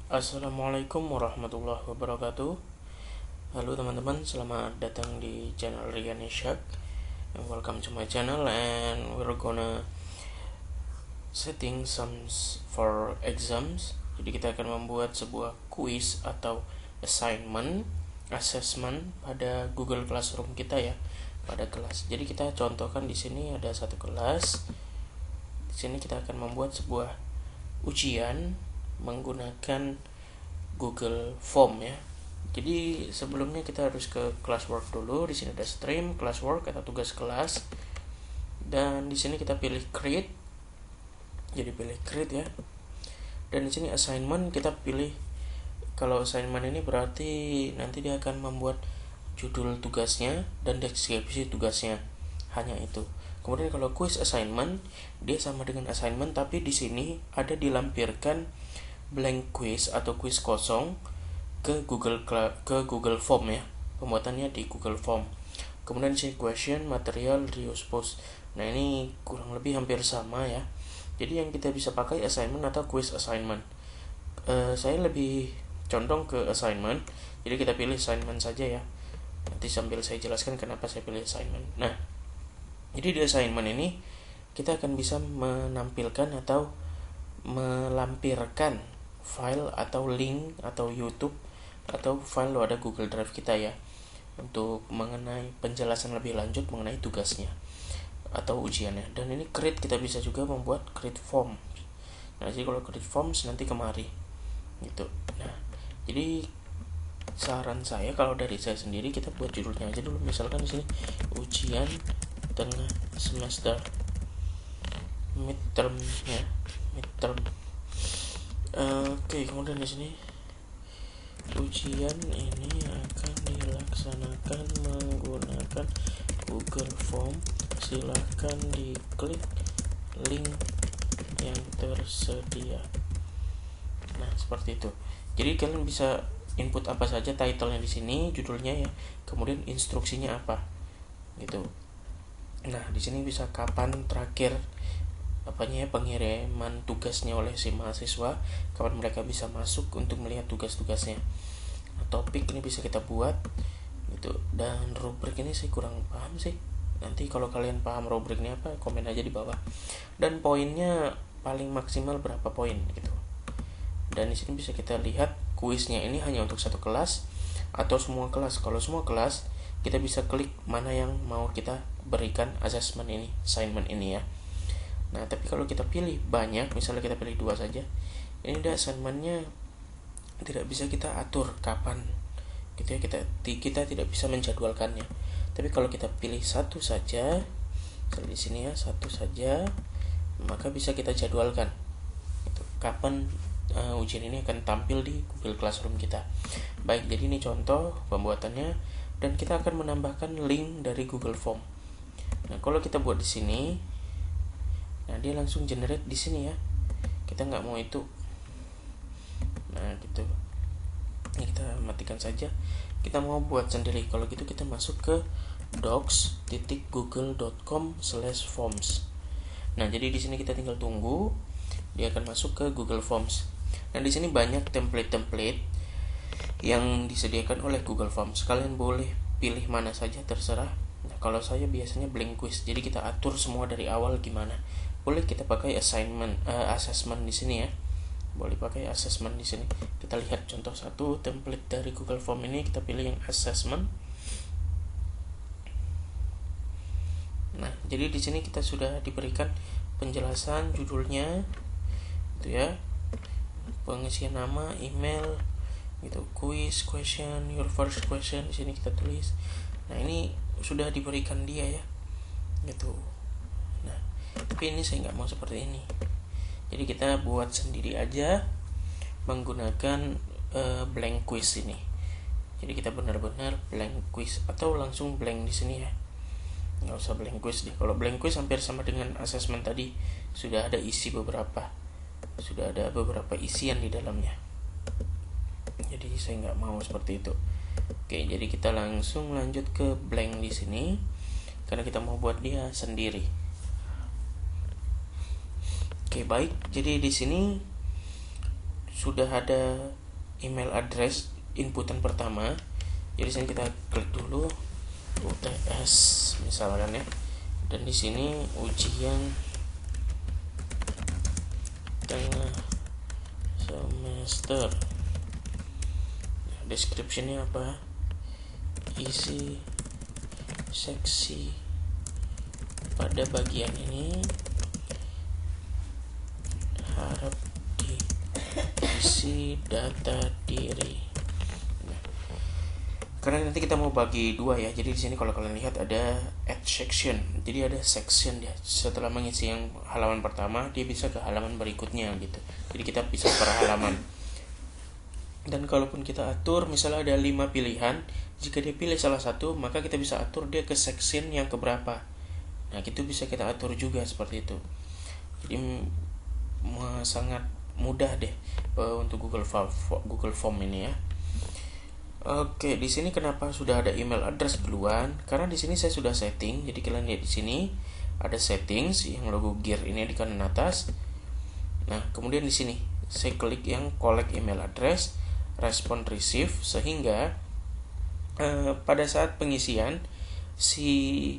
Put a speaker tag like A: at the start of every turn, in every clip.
A: Assalamualaikum warahmatullahi wabarakatuh. Halo teman-teman, selamat datang di channel Rian Ishak. Welcome to my channel and we're gonna setting some for exams. Jadi kita akan membuat sebuah quiz atau assessment pada Google Classroom kita ya, pada kelas. Jadi kita contohkan di sini ada satu kelas. Di sini kita akan membuat sebuah ujian menggunakan Google Form ya. Jadi sebelumnya kita harus ke classwork dulu. Di sini ada stream, classwork atau tugas kelas. Dan di sini kita pilih create. Jadi pilih create ya. Dan di sini assignment kita pilih. Kalau assignment ini berarti nanti dia akan membuat judul tugasnya dan deskripsi tugasnya. Hanya itu. Kemudian kalau quiz assignment, dia sama dengan assignment tapi di sini ada dilampirkan blank quiz atau quiz kosong ke Google Form ya. Pembuatannya di Google Form. Kemudian si question, material, reuse post. Nah, ini kurang lebih hampir sama ya. Jadi yang kita bisa pakai assignment atau quiz assignment. Saya lebih condong ke assignment. Jadi kita pilih assignment saja ya. Nanti sambil saya jelaskan kenapa saya pilih assignment. Nah, jadi di assignment ini kita akan bisa menampilkan atau melampirkan file atau link atau YouTube atau file pada Google Drive kita ya, untuk mengenai penjelasan lebih lanjut mengenai tugasnya atau ujiannya. Dan ini create kita bisa juga membuat create form. Nah, jadi kalau create forms nanti kemari gitu. Nah, jadi saran saya kalau dari saya sendiri kita buat judulnya aja dulu. Misalkan di sini ujian tengah semester midterm ya, midterm. Oke, kemudian di sini ujian ini akan dilaksanakan menggunakan Google Form. Silahkan diklik link yang tersedia. Nah, seperti itu. Jadi kalian bisa input apa saja, title-nya di sini, judulnya ya, kemudian instruksinya apa, gitu. Nah, di sini bisa kapan terakhir pengiriman tugasnya oleh si mahasiswa, kapan mereka bisa masuk untuk melihat tugas-tugasnya. Nah, topik ini bisa kita buat gitu. Dan rubrik ini saya kurang paham sih. Nanti kalau kalian paham rubriknya apa, komen aja di bawah. Dan poinnya paling maksimal berapa poin gitu. Dan di sini bisa kita lihat kuisnya ini hanya untuk satu kelas atau semua kelas. Kalau semua kelas, kita bisa klik mana yang mau kita berikan assignment ini ya. Nah, tapi kalau kita pilih banyak, misalnya kita pilih 2 saja, ini udah assignmentnya tidak bisa kita atur kapan gitu ya, kita tidak bisa menjadwalkannya. Tapi kalau kita pilih satu saja, misalnya di sini ya, satu saja, maka bisa kita jadwalkan gitu, kapan ujian ini akan tampil di Google Classroom kita. Baik, jadi ini contoh pembuatannya, dan kita akan menambahkan link dari Google Form. Nah, kalau kita buat di sini, nah dia langsung generate di sini ya. Kita nggak mau itu. Nah, gitu. Ini kita matikan saja. Kita mau buat sendiri. Kalau gitu kita masuk ke docs.google.com/forms. Nah, jadi di sini kita tinggal tunggu dia akan masuk ke Google Forms. Nah, di sini banyak template yang disediakan oleh Google Forms. Kalian boleh pilih mana saja, terserah. Nah, kalau saya biasanya blank quiz. Jadi kita atur semua dari awal gimana. Boleh kita pakai assessment di sini ya. Boleh pakai assessment di sini. Kita lihat contoh satu template dari Google Form ini, kita pilih yang assessment. Nah, jadi di sini kita sudah diberikan penjelasan judulnya gitu ya. Pengisian nama, email gitu, quiz, question, your first question di sini kita tulis. Nah, ini sudah diberikan dia ya. Gitu. Nah, tapi ini saya nggak mau seperti ini. Jadi kita buat sendiri aja menggunakan blank quiz ini. Jadi kita benar-benar blank quiz atau langsung blank di sini ya. Nggak usah blank quiz deh. Kalau blank quiz hampir sama dengan assessment tadi, sudah ada beberapa isian di dalamnya. Jadi saya nggak mau seperti itu. Oke, jadi kita langsung lanjut ke blank di sini karena kita mau buat dia sendiri. Oke, baik. Jadi di sini sudah ada email address inputan pertama. Jadi sini kita klik dulu UTS misalkan ya. Dan di sini ujian tengah semester. Description-nya apa? Isi seksi pada bagian ini harap diisi data diri. Karena nanti kita mau bagi dua ya. Jadi di sini kalau kalian lihat ada add section. Jadi ada section dia. Setelah mengisi yang halaman pertama, dia bisa ke halaman berikutnya gitu. Jadi kita bisa per halaman. Dan kalaupun kita atur, misalnya ada 5 pilihan, jika dia pilih salah satu, maka kita bisa atur dia ke section yang keberapa. Nah, itu bisa kita atur juga seperti itu. Jadi sangat mudah deh untuk Google Form ini ya. Oke, di sini kenapa sudah ada email address duluan? Karena di sini saya sudah setting. Jadi kalian lihat di sini ada settings yang logo gear ini di kanan atas. Nah, kemudian di sini saya klik yang collect email address, respond receive, sehingga pada saat pengisian si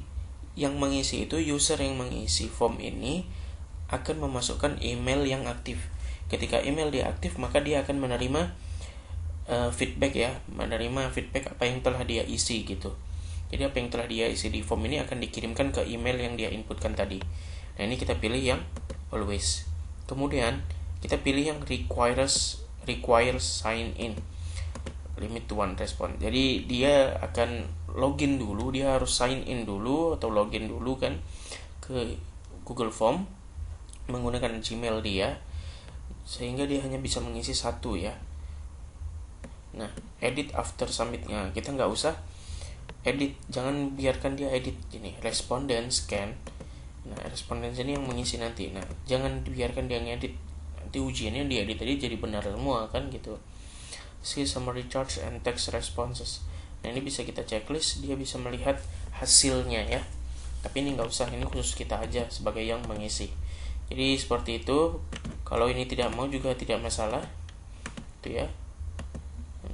A: yang mengisi itu, user yang mengisi form ini akan memasukkan email yang aktif. Ketika email dia aktif, maka dia akan menerima feedback ya, menerima feedback apa yang telah dia isi gitu. Jadi apa yang telah dia isi di form ini akan dikirimkan ke email yang dia inputkan tadi. Nah, ini kita pilih yang always. Kemudian kita pilih yang requires sign in, limit to one response. Jadi dia akan login dulu, dia harus sign in dulu atau login dulu kan ke Google Form menggunakan Gmail dia, sehingga dia hanya bisa mengisi satu ya. Nah, edit after submitnya kita nggak usah edit, jangan biarkan dia edit ini. Respondent scan. Nah, respondent ini yang mengisi nanti. Nah, jangan biarkan dia ngedit. Nanti ujiannya dia edit tadi jadi benar semua kan gitu. See summary charts and text responses. Nah, ini bisa kita checklist, dia bisa melihat hasilnya ya. Tapi ini nggak usah, ini khusus kita aja sebagai yang mengisi. Jadi seperti itu. Kalau ini tidak mau juga tidak masalah. Itu ya.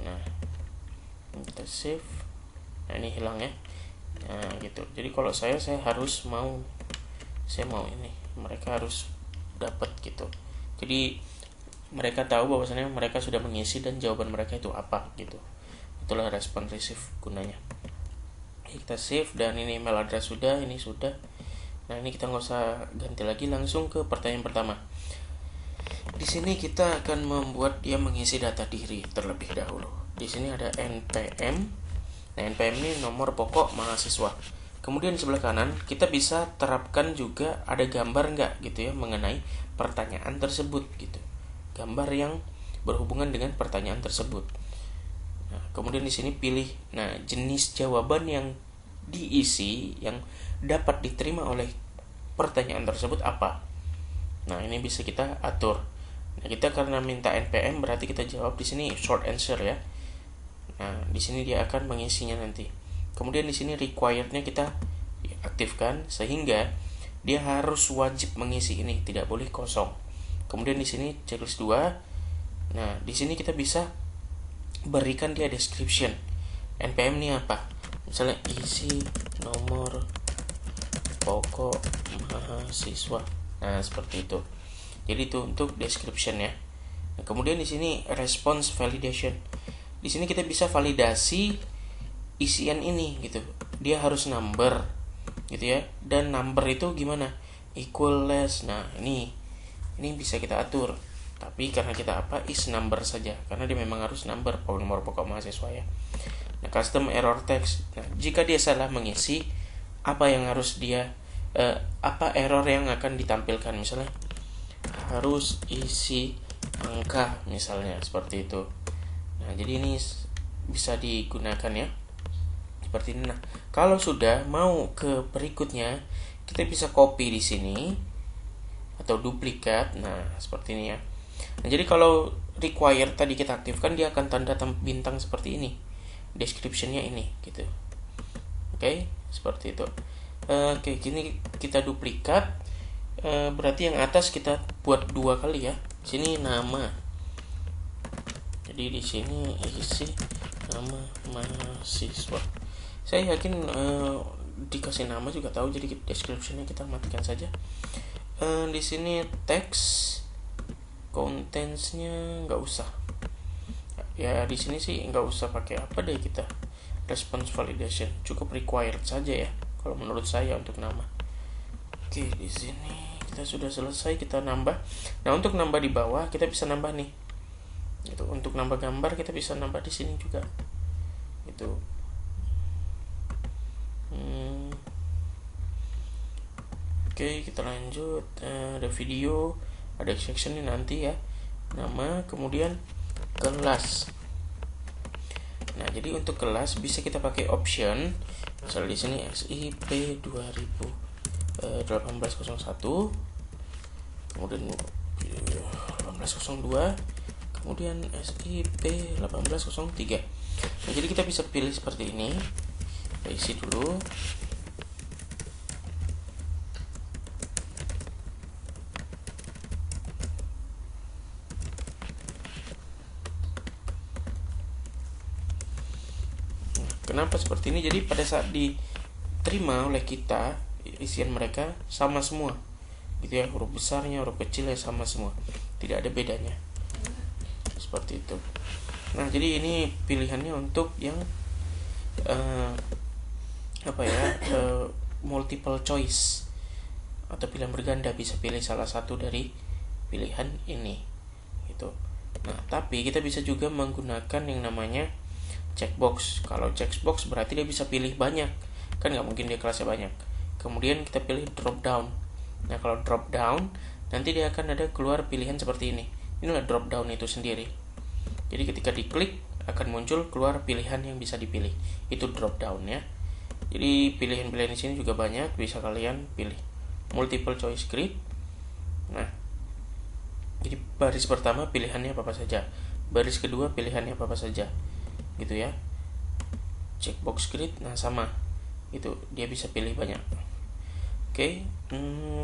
A: Nah, kita save. Nah, ini hilang ya. Nah, gitu. Jadi kalau saya mau ini, mereka harus dapat gitu. Jadi mereka tahu bahwasannya mereka sudah mengisi dan jawaban mereka itu apa gitu. Itulah respon receive gunanya. Kita save dan ini email address sudah, ini sudah. Nah, ini kita nggak usah ganti lagi, langsung ke pertanyaan pertama. Di sini kita akan membuat dia mengisi data diri terlebih dahulu. Di sini ada NPM. Nah, NPM ini nomor pokok mahasiswa. Kemudian sebelah kanan kita bisa terapkan juga ada gambar nggak gitu ya mengenai pertanyaan tersebut gitu. Gambar yang berhubungan dengan pertanyaan tersebut. Nah, kemudian di sini pilih jenis jawaban yang diisi yang dapat diterima oleh pertanyaan tersebut apa. Nah, ini bisa kita atur. Nah, kita karena minta NPM berarti kita jawab di sini short answer ya. Nah, di sini dia akan mengisinya nanti. Kemudian di sini required-nya kita aktifkan sehingga dia harus wajib mengisi ini, tidak boleh kosong. Kemudian di sini checklist 2. Nah, di sini kita bisa berikan dia description. NPM ini apa? Misalnya isi nomor pokok mahasiswa. Nah, seperti itu. Jadi itu untuk description ya. Nah, kemudian di sini response validation. Di sini kita bisa validasi isian ini gitu. Dia harus number gitu ya. Dan number itu gimana? Equal less. Nah, ini bisa kita atur. Tapi karena kita is number saja, karena dia memang harus number nomor pokok mahasiswa ya. Nah, custom error text. Nah, jika dia salah mengisi, apa yang harus dia apa error yang akan ditampilkan, misalnya harus isi angka misalnya seperti itu. Nah, jadi ini bisa digunakan ya seperti ini. Nah, kalau sudah mau ke berikutnya, kita bisa copy di sini atau duplikat. Nah, seperti ini ya. Nah, jadi kalau require tadi kita aktifkan, dia akan tanda bintang seperti ini. Description-nya ini gitu. Oke, seperti itu. Oke, gini kita duplikat. Berarti yang atas kita buat 2 kali ya. Sini nama. Jadi di sini isi nama mahasiswa. Saya yakin dikasih nama juga tahu, jadi description-nya kita matikan saja. Di sini teks contents-nya nggak usah. Ya di sini sih nggak usah pakai apa deh kita. Response validation cukup required saja ya kalau menurut saya untuk nama. Oke, di sini kita sudah selesai, kita nambah. Nah, untuk nambah di bawah kita bisa nambah nih. Itu untuk nambah gambar kita bisa nambah di sini juga. Itu. Oke, kita lanjut. Ada video, ada section ini nanti ya. Nama, kemudian kelas. Nah, jadi untuk kelas bisa kita pakai option. Misalnya di sini SIP 1801, kemudian 1802, kemudian SIP 1803. Nah, jadi kita bisa pilih seperti ini. Kita isi dulu. Kenapa seperti ini? Jadi pada saat diterima oleh kita, isian mereka sama semua, gitu ya, huruf besarnya, huruf kecilnya sama semua, tidak ada bedanya, seperti itu. Nah, jadi ini pilihannya untuk yang multiple choice atau pilihan berganda, bisa pilih salah satu dari pilihan ini, gitu. Nah, tapi kita bisa juga menggunakan yang namanya checkbox. Kalau checkbox berarti dia bisa pilih banyak, kan nggak mungkin dia kelasnya banyak. Kemudian kita pilih drop down. Nah, kalau drop down nanti dia akan ada keluar pilihan seperti ini. Inilah drop down itu sendiri. Jadi ketika diklik akan muncul keluar pilihan yang bisa dipilih. Itu drop down ya. Jadi pilihan-pilihan di sini juga banyak, bisa kalian pilih. Multiple choice grid. Nah, jadi baris pertama pilihannya apa saja, baris kedua pilihannya apa saja, gitu ya. Checkbox grid, nah sama, itu dia bisa pilih banyak. Oke,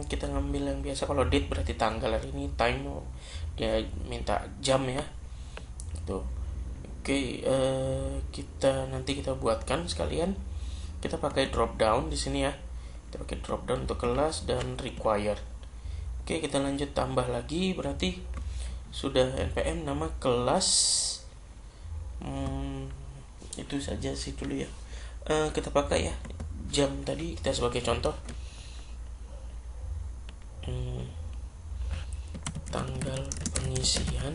A: kita ngambil yang biasa. Kalau date berarti tanggal hari ini, time dia minta jam ya. Itu. Oke, nanti kita buatkan sekalian. Kita pakai drop down di sini ya. Kita pakai drop down untuk kelas dan required. Oke, kita lanjut tambah lagi, berarti sudah npm nama kelas. Itu saja sih dulu ya. Kita pakai ya jam tadi kita sebagai contoh. Tanggal pengisian.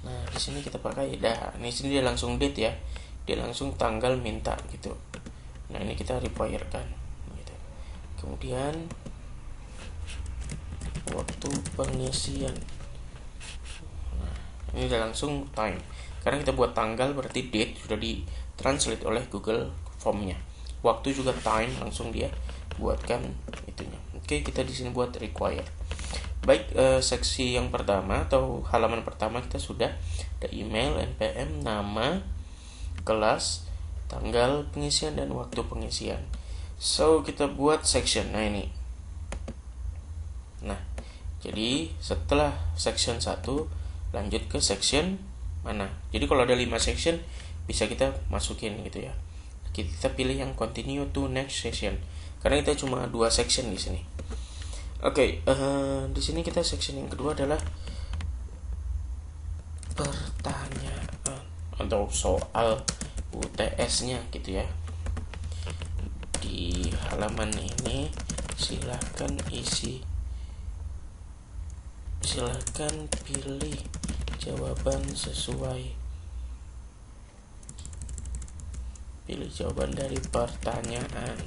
A: Nah, di sini kita pakai di sini dia langsung date ya. Dia langsung tanggal minta gitu. Nah, ini kita require kan gitu. Kemudian waktu pengisian. Nah, ini udah langsung time. Karena kita buat tanggal berarti date sudah ditranslate oleh Google Form-nya. Waktu juga time, langsung dia buatkan itunya. Oke, kita di sini buat require. Baik, seksi yang pertama atau halaman pertama kita sudah ada email, npm, nama, kelas, tanggal pengisian dan waktu pengisian. So, kita buat section. Nah, ini. Nah, jadi setelah section 1 lanjut ke section mana. Jadi kalau ada 5 section bisa kita masukin gitu ya. Kita pilih yang continue to next section karena kita cuma 2 section di sini. Oke, di sini kita section yang kedua adalah pertanyaan atau soal UTS-nya gitu ya. Di halaman ini silakan pilih jawaban sesuai. Pilih jawaban dari pertanyaan.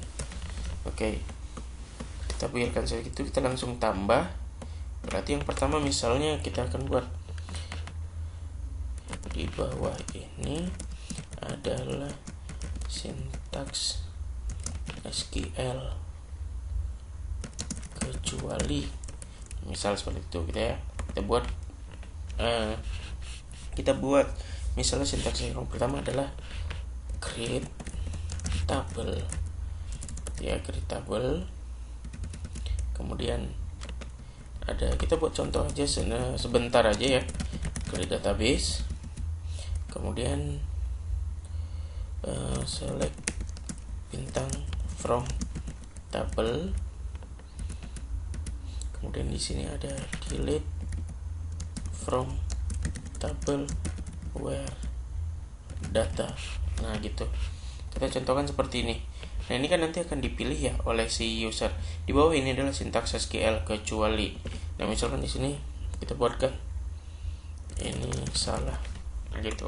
A: Oke. Kita biarkan saja gitu, kita langsung tambah. Berarti yang pertama misalnya kita akan buat di bawah ini adalah sintaks SQL kecuali, misal seperti itu gitu ya. Kita buat misalnya sintaks yang pertama adalah create table ya, create table. Kemudian ada, kita buat contoh aja sebentar aja ya, create database. kemudian select bintang from table, kemudian di sini ada delete from table where data. Nah gitu, kita contohkan seperti ini. Nah ini kan nanti akan dipilih ya oleh si user. Di bawah ini adalah sintaks SQL kecuali. Nah misalkan di sini kita buatkan ini salah. Nah gitu.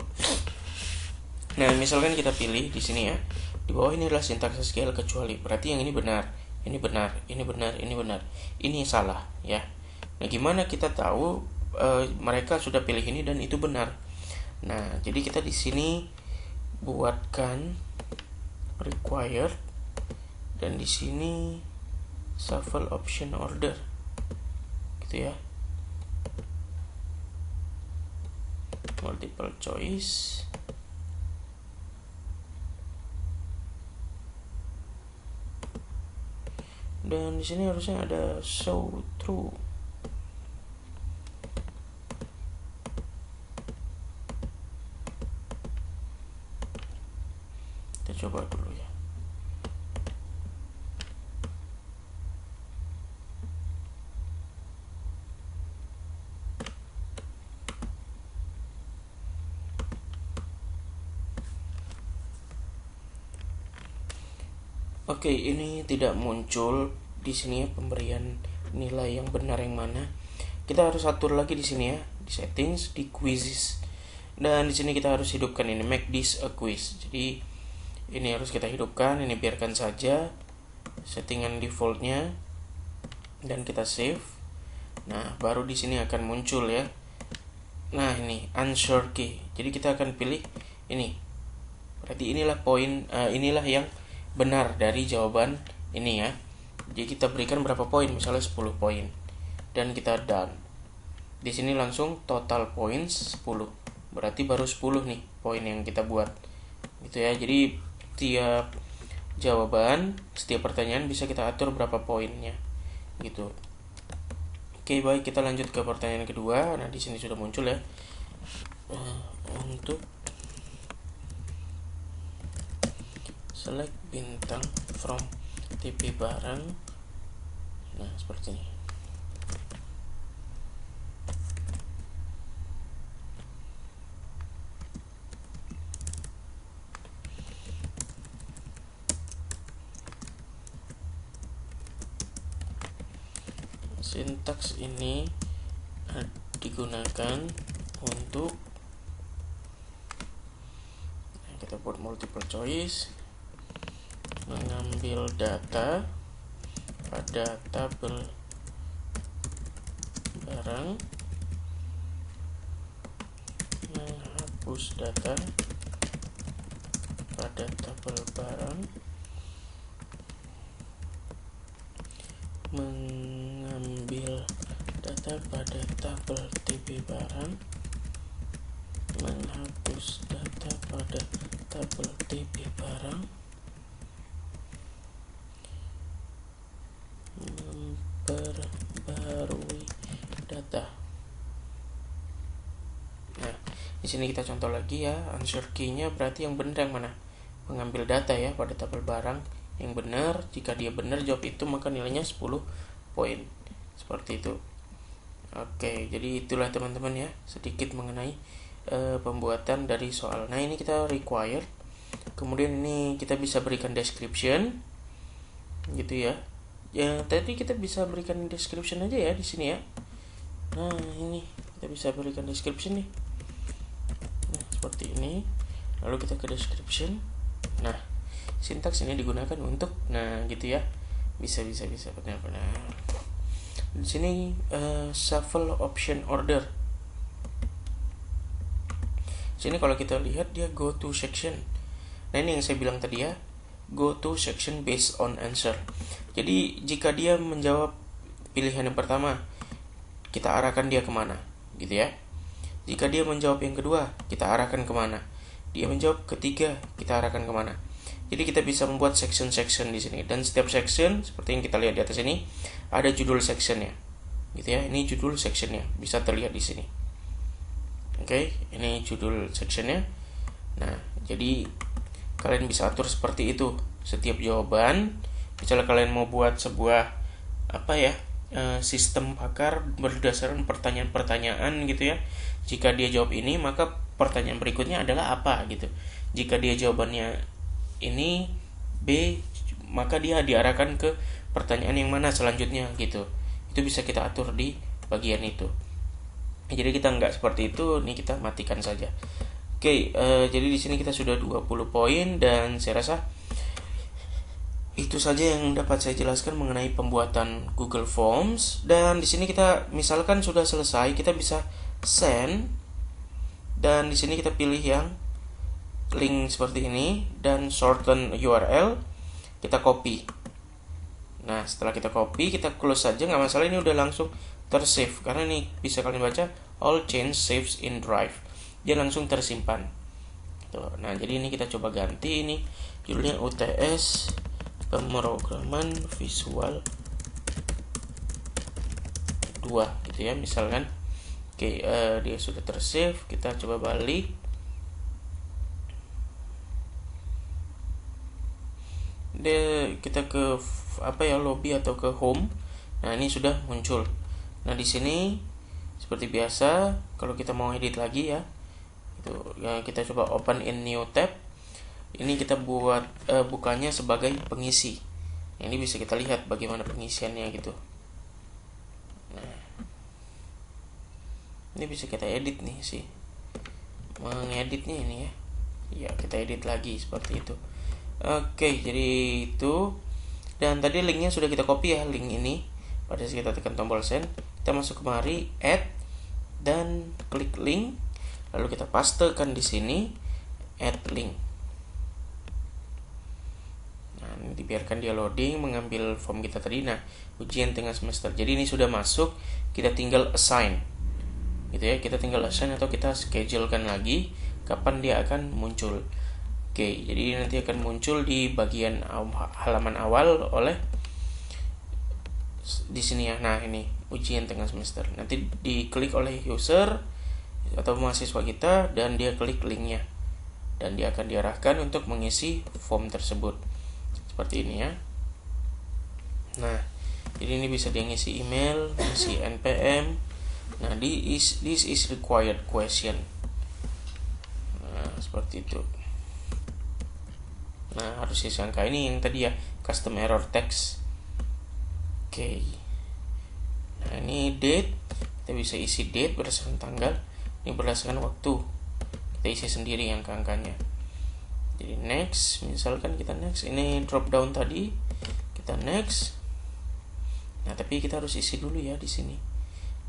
A: Nah misalkan kita pilih di sini ya, di bawah ini adalah sintaks SQL kecuali. Berarti yang ini benar, ini benar, ini benar, ini benar, ini salah ya. Nah gimana kita tahu mereka sudah pilih ini dan itu benar? Nah jadi kita di sini buatkan required dan di sini shuffle option order gitu ya, multiple choice, dan di sini harusnya ada show true. Kita coba dulu ya. Oke, ini tidak muncul di sini ya pemberian nilai yang benar yang mana. Kita harus atur lagi di sini ya, di settings, di quizzes. Dan di sini kita harus hidupkan ini make this a quiz. Jadi ini harus kita hidupkan, ini biarkan saja settingan defaultnya dan kita save. Nah, baru di sini akan muncul ya. Nah, ini answer key. Jadi kita akan pilih ini. Berarti inilah poin, inilah yang benar dari jawaban ini ya. Jadi kita berikan berapa poin, misalnya 10 poin. Dan kita done. Di sini langsung total points 10. Berarti baru 10 nih poin yang kita buat. Gitu ya. Jadi setiap jawaban, setiap pertanyaan bisa kita atur berapa poinnya. Gitu. Oke, baik, kita lanjut ke pertanyaan kedua. Nah, di sini sudah muncul ya. Untuk select bintang from TP barang. Nah seperti ini. Sintaks ini digunakan untuk kita buat multiple choice, mengambil data pada tabel barang, menghapus data pada tabel barang, mengambil data pada tabel TP barang, menghapus data pada tabel TP barang, memperbarui data. Nah, di sini kita contoh lagi ya, answer key-nya berarti yang benar yang mana? Mengambil data ya pada tabel barang yang benar. Jika dia benar jawab itu maka nilainya 10 poin. Seperti itu. Oke, jadi itulah teman-teman ya, sedikit mengenai pembuatan dari soal. Nah, ini kita required. Kemudian ini kita bisa berikan description. Gitu ya. Ya, tadi kita bisa berikan description aja ya di sini ya. Nah, ini kita bisa berikan description nih. Nah, seperti ini. Lalu kita ke description. Nah, sintaks ini digunakan untuk gitu ya. Bisa benar-benar. Di sini shuffle option order. Sini kalau kita lihat dia go to section. Nah, ini yang saya bilang tadi ya. Go to section based on answer. Jadi jika dia menjawab pilihan yang pertama, kita arahkan dia kemana, gitu ya. Jika dia menjawab yang kedua, kita arahkan kemana. Dia menjawab ketiga, kita arahkan kemana. Jadi kita bisa membuat section-section di sini. Dan setiap section seperti yang kita lihat di atas ini ada judul sectionnya, gitu ya. Ini judul sectionnya bisa terlihat di sini. Oke, ini judul sectionnya. Nah, jadi kalian bisa atur seperti itu. Setiap jawaban, misalnya kalian mau buat sebuah sistem pakar berdasarkan pertanyaan-pertanyaan gitu ya. Jika dia jawab ini, maka pertanyaan berikutnya adalah apa gitu. Jika dia jawabannya ini B, maka dia diarahkan ke pertanyaan yang mana selanjutnya gitu. Itu bisa kita atur di bagian itu. Jadi kita nggak seperti itu, nih kita matikan saja. Oke, jadi di sini kita sudah 20 poin dan saya rasa itu saja yang dapat saya jelaskan mengenai pembuatan Google Forms. Dan di sini kita misalkan sudah selesai, kita bisa send, dan di sini kita pilih yang link seperti ini dan shorten URL, kita copy. Nah, setelah kita copy, kita close saja, nggak masalah, ini udah langsung tersave karena ini bisa kalian baca all change saves in Drive, dia langsung tersimpan. Tuh. Nah, jadi ini kita coba ganti, ini judulnya UTS pemrograman visual 2 gitu ya misalkan. Oke, dia sudah tersave, kita coba balik. Kita ke lobby atau ke home. Nah, ini sudah muncul. Nah, di sini seperti biasa kalau kita mau edit lagi ya, itu ya kita coba open in new tab. Ini kita buat bukanya sebagai pengisi. Ini bisa kita lihat bagaimana pengisiannya gitu. Nah, ini bisa kita edit nih sih. Mengeditnya ini ya. Ya, kita edit lagi seperti itu. Oke, jadi itu. Dan tadi linknya sudah kita copy ya, link ini. Pada saat kita tekan tombol send, kita masuk kemari, add, dan klik link. Lalu kita pastekan di sini, add link. Nah, dibiarkan dia loading, mengambil form kita tadi. Nah, ujian tengah semester. Jadi ini sudah masuk, kita tinggal assign. Gitu ya, kita tinggal assign atau kita schedulekan lagi kapan dia akan muncul. Oke, jadi nanti akan muncul di bagian halaman awal oleh di sini ya. Nah, ini ujian tengah semester. Nanti diklik oleh user atau mahasiswa kita dan dia klik linknya. Dan dia akan diarahkan untuk mengisi form tersebut. Seperti ini ya. Nah, jadi ini bisa dia ngisi email, ngisi NPM. Nah, this is required question. Nah, seperti itu. Nah, harus disangka ini yang tadi ya, custom error text. Oke. Nah, ini date, kita bisa isi date berdasarkan tanggal, ini berdasarkan waktu. Kita isi sendiri yang angkanya. Jadi next, misalkan kita next, ini drop down tadi, kita next. Nah, tapi kita harus isi dulu ya di sini.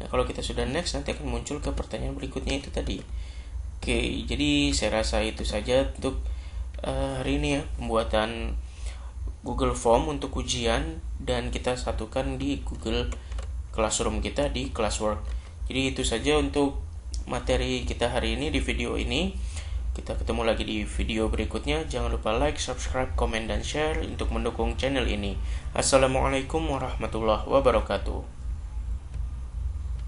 A: Nah, kalau kita sudah next, nanti akan muncul ke pertanyaan berikutnya itu tadi. Oke, jadi saya rasa itu saja untuk hari ini ya, pembuatan Google Form untuk ujian, dan kita satukan di Google Classroom kita di Classwork. Jadi itu saja untuk materi kita hari ini di video ini. Kita ketemu lagi di video berikutnya. Jangan lupa like, subscribe, komen, dan share untuk mendukung channel ini. Assalamualaikum warahmatullahi wabarakatuh.